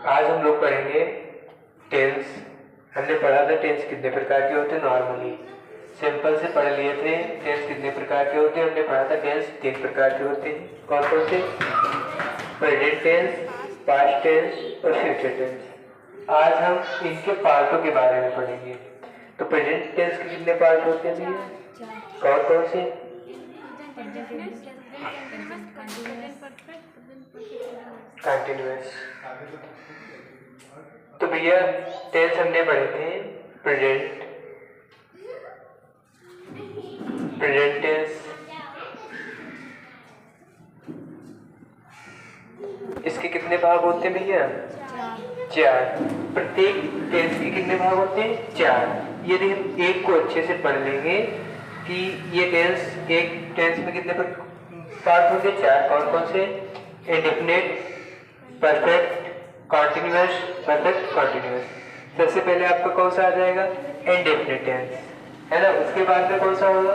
आज हम लोग पढ़ेंगे टेंस। हमने पढ़ा था टेंस कितने प्रकार के होते हैं। नॉर्मली सिंपल से पढ़ लिए थे टेंस कितने प्रकार के होते हैं। हमने पढ़ा था टेंस 3 प्रकार के होते हैं। कौन कौन से? प्रेजेंट टेंस, पास्ट टेंस और फ्यूचर टेंस। आज हम इनके पार्टों के बारे में पढ़ेंगे। तो प्रेजेंट टेंस के कितने पार्ट होते हैं भैया? कौन कौन से? कंटिन्यूअस। तो भैया टेंस हमने पढ़े थे प्रेजेंट, प्रेजेंट टेंस, इसके कितने भाग होते हैं भैया? 4। प्रत्येक टेंस के कितने भाग होते हैं? 4। यदि हम एक को अच्छे से पढ़ लेंगे कि ये टेंस, एक टेंस में कितने पार्ट होंगे? 4। कौन कौन से? Indefinite, perfect, continuous, perfect, continuous. सबसे पहले आपका कौन सा आ जाएगा? इंडेफिनिट टेंस, है ना। उसके बाद में कौन सा होगा?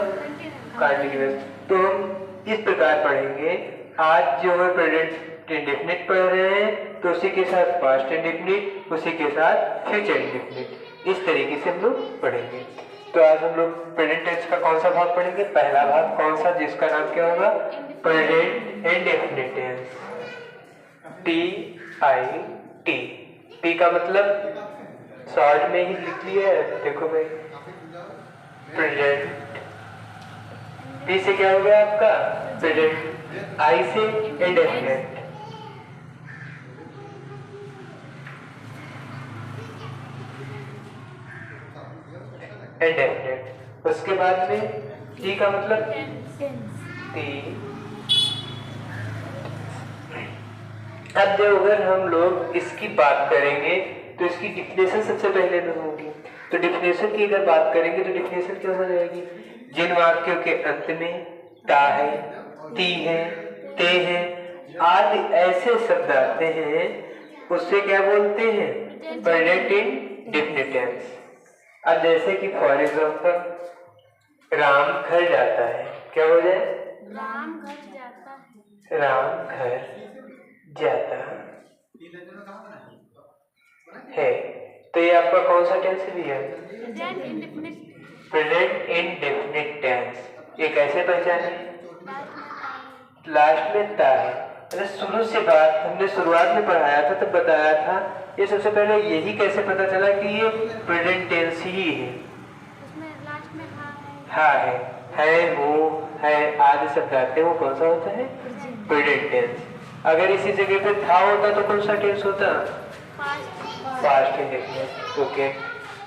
कॉन्टिन्यूअस। तो हम इस प्रकार पढ़ेंगे। आज जो है प्रेजेंट इंडेफिनिट पढ़ रहे हैं, तो उसी के साथ पास्ट इंडेफिनिट, उसी के साथ फ्यूचर इंडेफिनिट, इस तरीके से हम लोग पढ़ेंगे। तो आज हम लोग प्रेजेंट टेंस का कौन सा भाग पढ़ेंगे? पहला भाग कौन सा, जिसका नाम क्या होगा? Present indefinite tense. TIT। T का मतलब शॉर्ट में ही लिख लिया है, देखो भाई, प्रेजेंट। टी से क्या हो गया आपका? प्रेजेंट। आई से इंडेफिनिट। इंडेफिनिट। उसके बाद में टी का मतलब टी। अब जब अगर हम लोग इसकी बात करेंगे तो इसकी डिफिनेशन सबसे पहले में होगी। तो डिफिनेशन की अगर बात करेंगे तो डिफिनेशन क्या हो जाएगी? जिन वाक्यों के अंत में ता है, ती है, ते है आदि ऐसे शब्द आते हैं, उससे क्या बोलते हैं? Present indefinite tense. अब जैसे कि फॉर एग्जाम्पल राम घर जाता है, क्या हो जाए? राम घर जाता है। राम घर जाता है। तो ये आपका कौन सा टेंस भी है? Present indefinite tense. ये कैसे पहचाने? लास्ट में ता है। अरे शुरू से बात हमने शुरुआत में पढ़ाया था, तब बताया था ये सबसे पहले यही कैसे पता चला कि ये प्रेजेंट टेंस ही है। हाँ है, वो है आदि शब्द आते हैं, वो कौन सा होता है? Present tense. अगर इसी जगह पे था होता तो कौन सा टेंस होता? Past indefinite. ओके।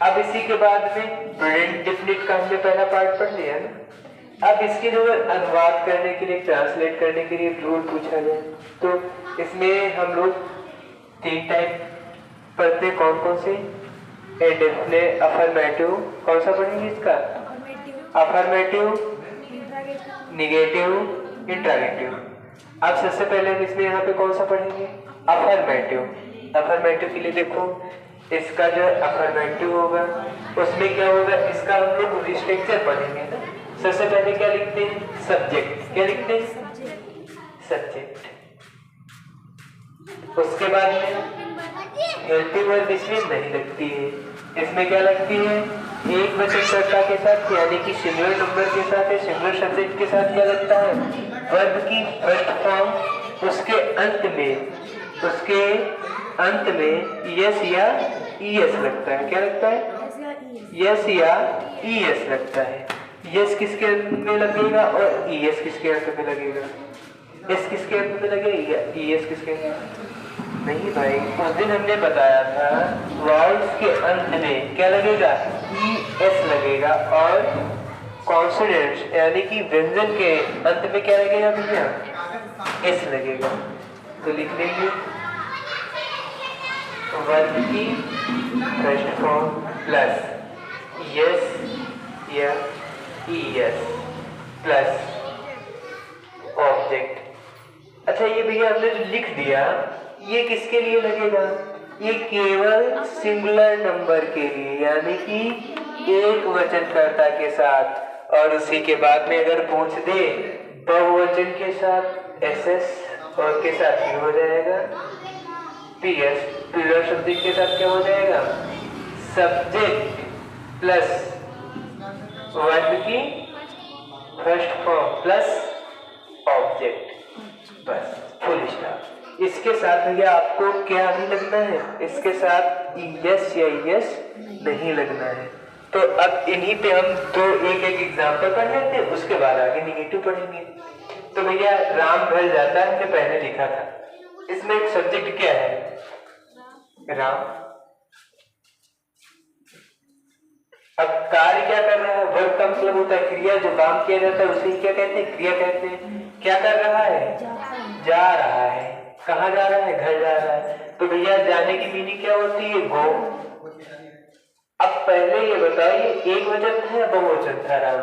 अब इसी के बाद में प्रेजेंट इंडेफिनिट का हमने पहला पार्ट पढ़ लिया ना। अब इसके जो अनुवाद करने के लिए, ट्रांसलेट करने के लिए रूल पूछा जाए तो इसमें हम लोग 3 टाइप पढ़ते। कौन कौन से? Indefinite, affirmative. कौन सा पढ़ेंगे इसका? Affirmative, negative, interrogative. अब सबसे पहले हम इसमें यहाँ पे कौन सा पढ़ेंगे? अफर्मेटिव। अफर्मेटिव के लिए देखो, इसका जो अफर्मेटिव होगा उसमें क्या होगा? इसका हम लोग स्ट्रक्चर पढ़ेंगे ना। सबसे पहले क्या लिखते हैं? सब्जेक्ट। क्या लिखते हैं? सब्जेक्ट। उसके बाद में हेल्पिंग वर्ब इसमें नहीं लगती है। इसमें क्या लगती है? एक वचनकर्ता के साथ, यानी कि सिंगुलर नंबर के साथ या सिंगुलर सब्जेक्ट के साथ क्या लगता है? वर्ब की फर्स्ट फॉर्म। उसके अंत में यस या ईएस लगता है। क्या लगता है? यस या ईएस लगता है। यस किसके अंत में लगेगा और ईएस किसके अंत में लगेगा? एस किसके अंत में लगेगा, ईएस किसके अंत में? नहीं भाई, उस दिन हमने बताया था वाउल्स के अंत में क्या लगेगा? ईएस लगेगा, और कॉन्सोनेंट्स यानी कि व्यंजन के अंत में क्या लगेगा भैया? एस लगेगा। तो लिख लेंगे वर्ब की फर्स्ट फॉर्म प्लस यस या ईएस प्लस ऑब्जेक्ट। अच्छा, ये भैया हमने जो लिख दिया, ये किसके लिए लगेगा? ये केवल सिंगुलर नंबर के लिए, यानी कि एक वचनकर्ता के साथ, और उसी के बाद में अगर पूछ दे बहुवचन के साथ एसएस और के साथ ही हो जाएगा। PS प्लूरल सब्जेक्ट के साथ क्या हो जाएगा, सब्जेक्ट प्लस वर्ब की फर्स्ट फॉर्म प्लस ऑब्जेक्ट, बस फुल स्टॉप। इसके साथ भैया आपको क्या नहीं लगना है, इसके साथ ES या ES नहीं लगना है। तो अब इन्हीं पे हम दो एक एक एग्जाम्पल पढ़ लेते हैं, उसके बाद आगे निगेटिव पढ़ेंगे। तो भैया राम घर जाता है, हमने पहले लिखा था, इसमें एक सब्जेक्ट क्या है, राम। अब कार्य क्या कर रहा है, वर्ब का मतलब होता है क्रिया, जो काम किया जाता है उसे क्या कहते हैं, क्रिया कहते हैं। क्या कर रहा है, जा रहा है। कहाँ जा रहा है, घर जा रहा है। तो भैया जाने की मीनिंग क्या होती है, गो। अब पहले ये बताइए एक वचन था या बहुवचन था राम,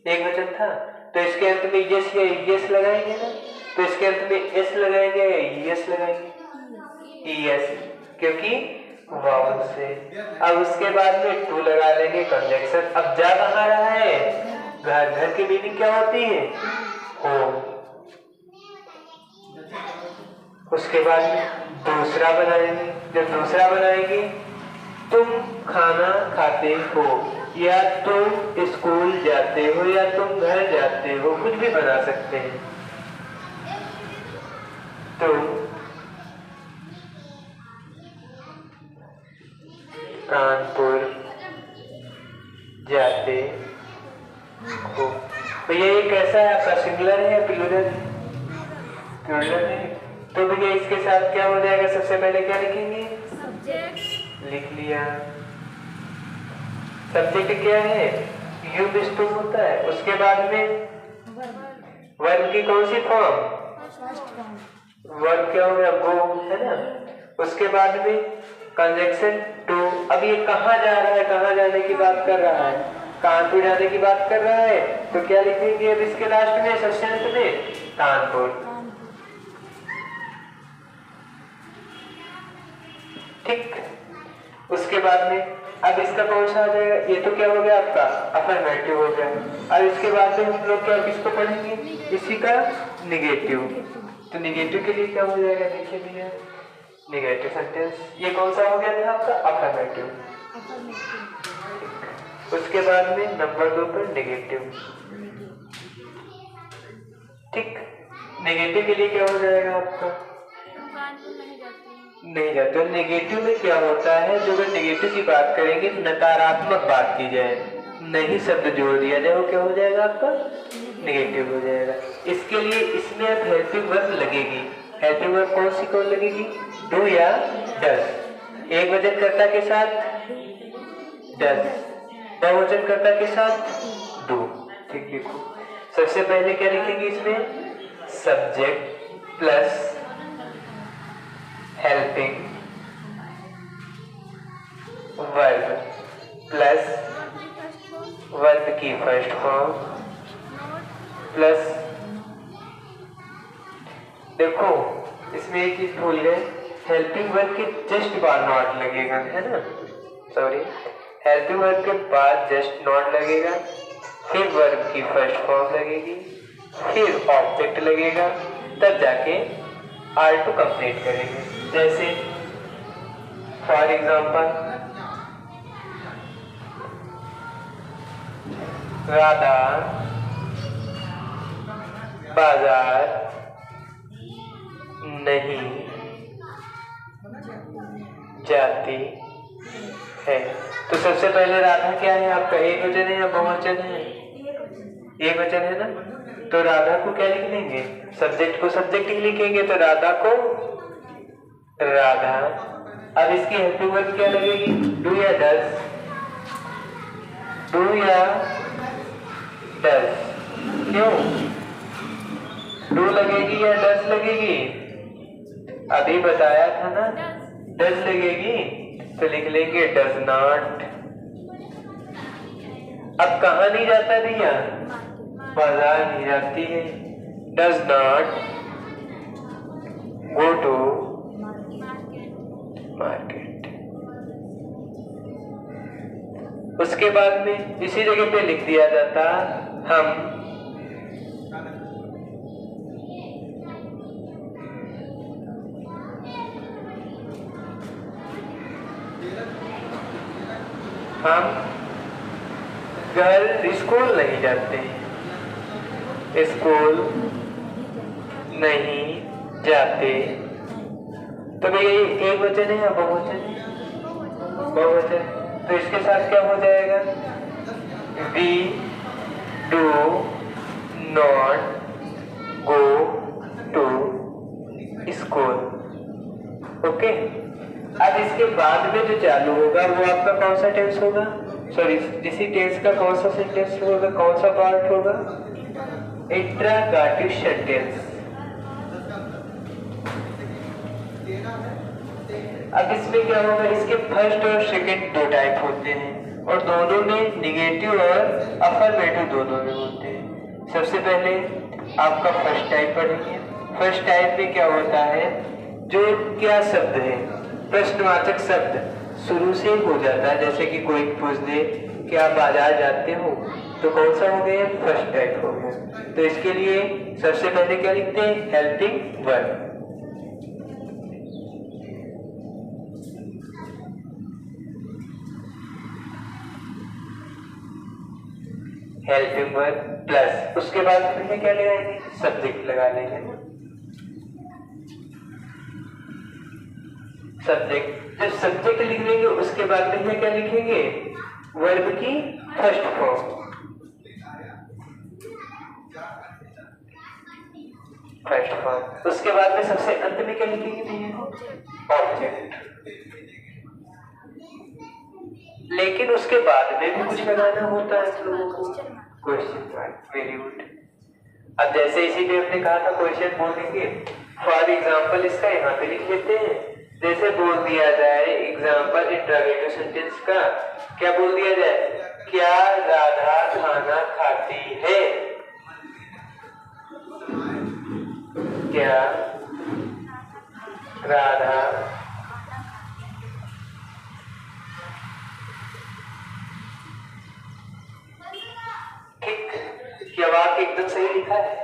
एक वचन था। तो इसके अंत में यस या यस लगाएंगे ना, तो इसके अंत में एस लगाएंगे या यस लगाएंगे, ES, क्योंकि वाउल से। अब उसके बाद में टू लगा लेंगे कंजंक्शन। अब जा कहाँ रहा है, घर। घर की मीनिंग क्या होती है, होम। उसके बाद में दूसरा बनाएंगे। जब दूसरा बनाएंगे, तुम खाना खाते हो, या तुम स्कूल जाते हो, या तुम घर जाते हो, कुछ भी बना सकते हैं। तुम कानपुर जाते हो। तो ये कैसा है आपका, सिंगुलर है या प्लूरल है, प्लूरल है। तो भैया इसके साथ क्या हो जाएगा, सबसे पहले क्या लिखेंगे, सब्जेक्ट लिख लिया। सब्जेक्ट क्या है, यूज टू होता है। उसके बाद में वर्ब की कौन सी फॉर्म, वर्ब क्या हो गया, गो, है ना। उसके बाद में कंजंक्शन टू। अब ये कहाँ जा रहा है, कहाँ जाने की बात कर रहा है, कानपुर जाने की बात कर रहा है। तो क्या लिखेंगे अब इसके लास्ट में, सबसे अंत में, कानपुर। ठीक। उसके बाद में अब इसका कौन सा आ जाएगा, ये तो क्या हो गया आपका अफर्मेटिव हो गया। अब इसके बाद में हम लोग क्या किसको पढ़ेंगे, इसी का निगेटिव। तो निगेटिव के लिए क्या हो जाएगा, देखिए भैया, निगेटिव सेंटेंस। ये कौन सा हो गया था आपका, अफर्मेटिव। उसके बाद में नंबर 2 पर निगेटिव। ठीक। नेगेटिव के लिए क्या हो जाएगा आपका, नहीं जाते। नेगेटिव में क्या होता है, जो अगर नेगेटिव की बात करेंगे, नकारात्मक बात की जाए, नहीं शब्द जोड़ दिया जाए, वो क्या हो जाएगा आपका, नेगेटिव हो जाएगा। इसके लिए इसमें अब हेल्पिंग वर्ब लगेगी। हेल्पिंग वर्ब कौन सी कौन लगेगी, डू या डज। एक वचनकर्ता के साथ डज, बहुवचनकर्ता के साथ डू। ठीक, लिखो। सबसे पहले क्या लिखेंगे इसमें, subject plus helping verb plus verb की फर्स्ट फॉर्म प्लस, देखो इसमें एक चीज भूल गए, हेल्पिंग वर्ब के जस्ट बाद नॉट लगेगा, है ना, सॉरी, हेल्पिंग वर्ब के बाद जस्ट नॉट लगेगा, फिर वर्ब की फर्स्ट फॉर्म लगेगी, फिर ऑब्जेक्ट लगेगा, तब जाके R2 कंप्लीट करेंगे। जैसे फॉर एग्जाम्पल, राधा बाजार नहीं जाती है। तो सबसे पहले राधा क्या है आपका, एक वचन है या बहुवचन है, एक वचन है ना। तो राधा को क्या लिख लेंगे, सब्जेक्ट को सब्जेक्ट ही लिखेंगे, तो राधा को राधा। अब इसकी हेल्पिंग वर्ब क्या लगेगी, डू या डज, डू या डज। क्यों डू लगेगी या डज लगेगी, अभी बताया था ना, डज लगेगी, तो लिख लेंगे डज नॉट। अब कहाँ नहीं जाता भैया, बाजार नहीं जाती है, does not go to market. उसके बाद में इसी जगह पे लिख दिया जाता, हम हम घर स्कूल नहीं जाते, स्कूल नहीं जाते। तो भैया ये एक वचन है या बहुवचन है? बहुवचन। तो इसके साथ क्या हो जाएगा? We do not go to school. Okay. अब इसके बाद में जो चालू होगा वो आपका कौन सा टेंस होगा? सॉरी, इसी टेंस का कौन सा सेंटेंस होगा, कौन सा पार्ट होगा? Interrogative sentence. अब इसमें क्या होगा? इसके फर्स्ट और सेकंड दो टाइप होते हैं और दोनों में निगेटिव और अफर्मेटिव दोनों में होते हैं। सबसे पहले आपका फर्स्ट टाइप पढ़ेंगे। फर्स्ट टाइप में क्या होता है? जो क्या शब्द है, प्रश्नवाचक शब्द शुरू से हो जाता है। जैसे कि कोई पूछ दे कि आप बाजार जाते हो, तो कौन सा हो गया? फर्स्ट टाइप हो गया। तो इसके लिए सबसे पहले क्या लिखते हैं? Helping verb. Helping verb plus उसके बाद में क्या लगाएंगे? सब्जेक्ट लगा लेंगे। सब्जेक्ट, जब सब्जेक्ट लिख लेंगे उसके बाद में क्या लिखेंगे? वर्ब की फर्स्ट फॉर्म। First form. उसके बाद में सबसे अंत में क्या लिखेंगे? ऑब्जेक्ट। लेकिन उसके बाद में भी कुछ लगाना होता है लोगों को, क्वेश्चन मार्क। Very good. अब जैसे इसीलिए हमने कहा था क्वेश्चन बोलेंगे। फॉर एग्जाम्पल इसका यहाँ पे लिख लेते हैं। जैसे बोल दिया जाए एग्जाम्पल इंट्रोगेटिव सेंटेंस का, क्या बोल दिया जाए? क्या राधा खाना खाती है? क्या राधा ठीक? क्या वाक्य एकदम सही लिखा है?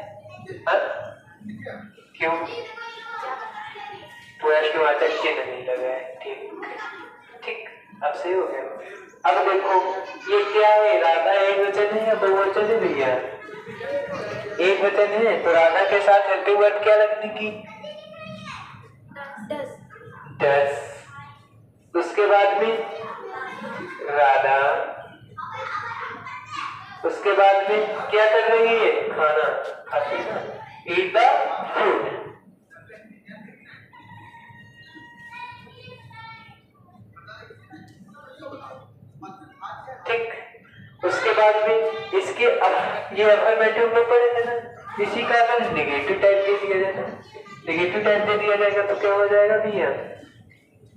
क्यों? प्रश्नवाचक चिन्ह नहीं लगा है। ठीक ठीक, अब सही हो गया। अब देखो ये क्या है? राधा एक वचन है या बहुवचन है भैया? एक वचन है, तो राधा के साथ हेल्पिंग वर्ब क्या लगने की? डस। उसके बाद में राधा, उसके बाद में क्या कर रही है? खाना खाती है ना, ईट द फूड। ठीक। उसके बाद में इसके ये अफर्मेटिव में पढ़े थे ना, इसी का अगर नेगेटिव टाइप दे दिया जाए, नेगेटिव टाइप दे दिया जाएगा तो क्या हो जाएगा भैया?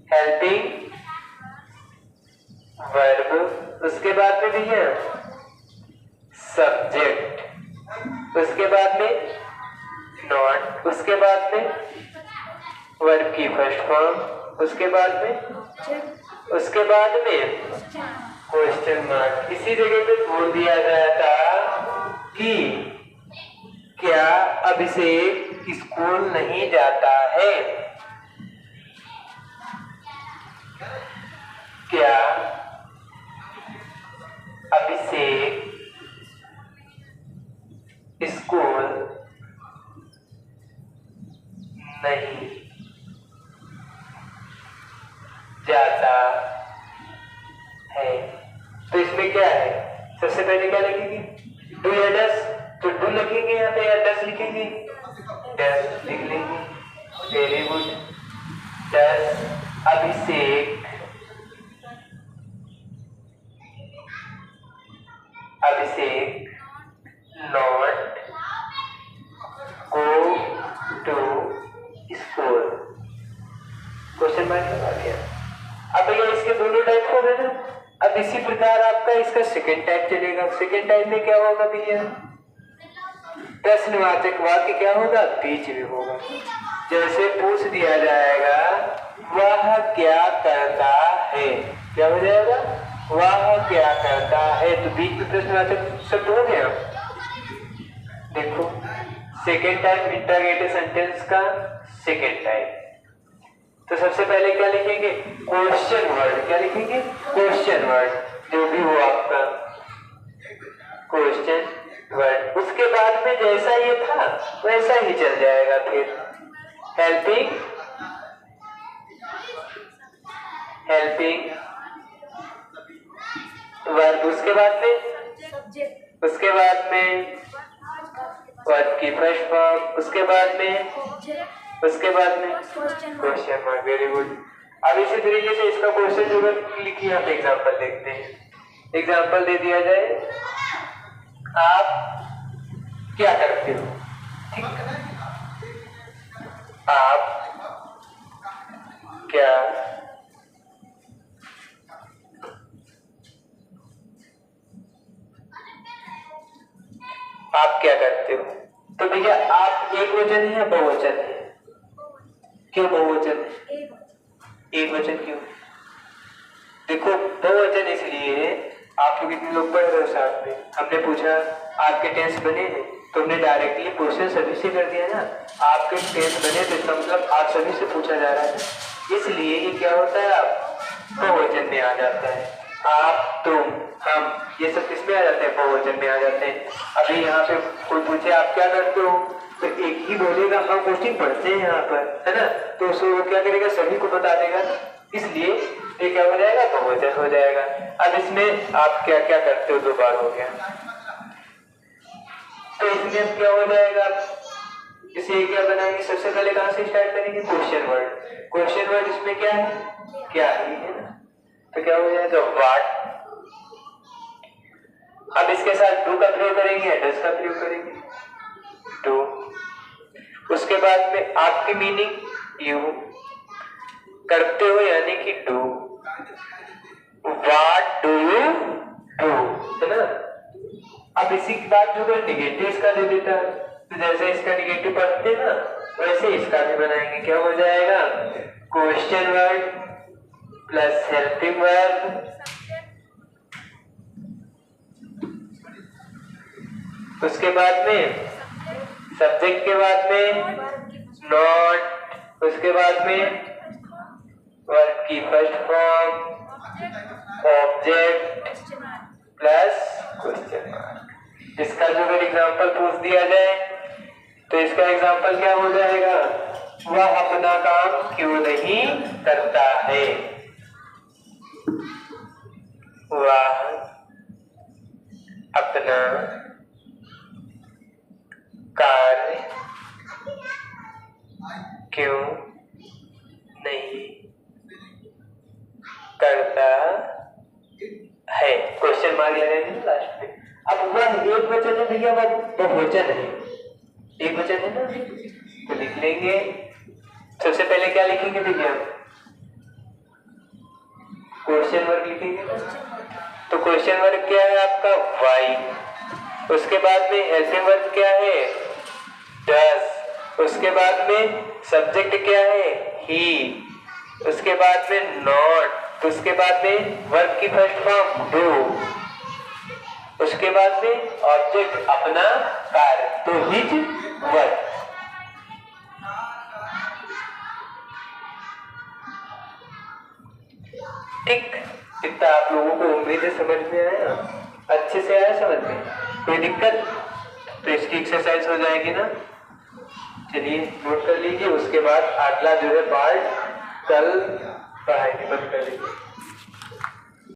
Helping verb. उसके बाद में भैया सब्जेक्ट। उसके बाद में नॉट। उसके बाद में वर्ब की फर्स्ट फॉर्म। उसके बाद में क्वेश्चन मार्क। इसी जगह पे बोल दिया गया था कि क्या अभिषेक स्कूल नहीं जाता है? क्या अभिषेक स्कूल नहीं जाता है? तो इसमें क्या है? सबसे पहले क्या लिखेंगे? डू या डस? तो डू लिखेंगे यहाँ पे या डस लिखेंगे? डस लिख लेंगे। Very good. Does Abhishek not go to school? Question mark लगा दिया। अब भैया इसके दोनों टाइप हो गए ना। अब इसी प्रकार आपका इसका सेकंड टाइप चलेगा। सेकंड टाइप में क्या होगा भैया? प्रश्नवाचक वाक्य क्या होगा? बीच में होगा। जैसे पूछ दिया जाएगा वह क्या करता है, क्या हो जाएगा? वह क्या करता है, तो बीच में प्रश्नवाचक शब्द हो गया। देखो सेकेंड टाइप इंटरोगेटिव सेंटेंस का सेकेंड टाइप। तो सबसे पहले क्या लिखेंगे? Question word. क्या लिखेंगे? Question word. जो भी हो आपका क्वेश्चन वर्ड, उसके बाद में जैसा ये था वैसा ही चल जाएगा। फिर हेल्पिंग वर्ब, उसके बाद में वर्ब की फर्स्ट फॉर्म, उसके बाद में क्वेश्चन मार्क। Very good. अब इसी तरीके से इसका क्वेश्चन जो लिखिए, हम एग्जांपल देखते हैं। एग्जांपल दे दिया जाए, आप क्या करते हो? ठीक, आप क्या करते हो? तो भैया आप एक वचन है या बहुवचन है? क्यों बहुवचन है? एक वचन क्यों? देखो बहुवचन इसलिए है, आप लोग इतने लोग पढ़ रहे हो साथ में, हमने पूछा आपके टेंस बने हैं तो हमने डायरेक्टली क्वेश्चन सभी से कर दिया ना। आपके टेंस बने तो इसका मतलब आप सभी से पूछा जा रहा है, इसलिए ये क्या होता है, आप बहुवचन में आ जाता है। आप, तुम, हम, ये सब किसमें आ जाते हैं? बहुवचन में आ जाते हैं। अभी यहाँ पे कोई पूछे आप क्या करते हो, तो एक ही बोलेगा हम कोचिंग पढ़ते हैं यहाँ पर, है ना, तो उसको वो क्या करेगा, सभी को बता देगा, इसलिए ये क्या हो जाएगा, बहुवचन हो जाएगा। अब इसमें आप क्या क्या करते हो, दो बार हो गया, तो इसमें क्या हो जाएगा, इसे क्या बनाएंगे, सबसे पहले कहाँ से स्टार्ट करेंगे, क्वेश्चन वर्ड। क्वेश्चन वर्ड इसमें क्या है, क्या ही है ना, तो क्या हो जाएगा, व्हाट। अब इसके साथ डू का प्रयोग करेंगे, डज का प्रयोग करेंगे, डू। उसके बाद में आपकी मीनिंग यू करते हो यानी कि do, what do you do, है ना। अब इसी के बाद जो निगेटिव इसका दे देता है, तो जैसे इसका निगेटिव पढ़ते हैं ना वैसे इसका भी बनाएंगे। क्या हो जाएगा, question word plus helping verb, उसके बाद में सब्जेक्ट के बाद में नॉट, उसके बाद में वर्ब की first form, object plus question mark. इसका जो अगर एग्जांपल पूछ दिया जाए तो इसका एग्जांपल क्या हो जाएगा, वह अपना काम क्यों नहीं करता है, वह अपना कार्य क्यों नहीं करता है, क्वेश्चन मार्क लगाएंगे लास्ट में। अब वह एक वचन है भैया, वह बहुवचन है, एक वचन है ना, तो लिख लेंगे। सबसे पहले क्या लिखेंगे भैया, क्वेश्चन वर्ग लिखेंगे। तो क्वेश्चन वर्ग क्या है आपका, वाई। उसके बाद में हेल्पिंग वर्ब क्या है, डज। उसके बाद में सब्जेक्ट क्या है, ही। उसके बाद में नॉट। उसके बाद में वर्ब की फर्स्ट फॉर्म डू। उसके बाद में ऑब्जेक्ट अपना कार्य, तो हिज वर्क। ठीक, इतना आप लोगों को उम्मीद है समझ में आया, अच्छे से आया समझ में, कोई दिक्कत? तो इसकी एक्सरसाइज हो जाएगी ना, चलिए नोट कर लीजिए। उसके बाद अगला जो है पार्ट कल पढ़ाएंगे, बंद कर लीजिए।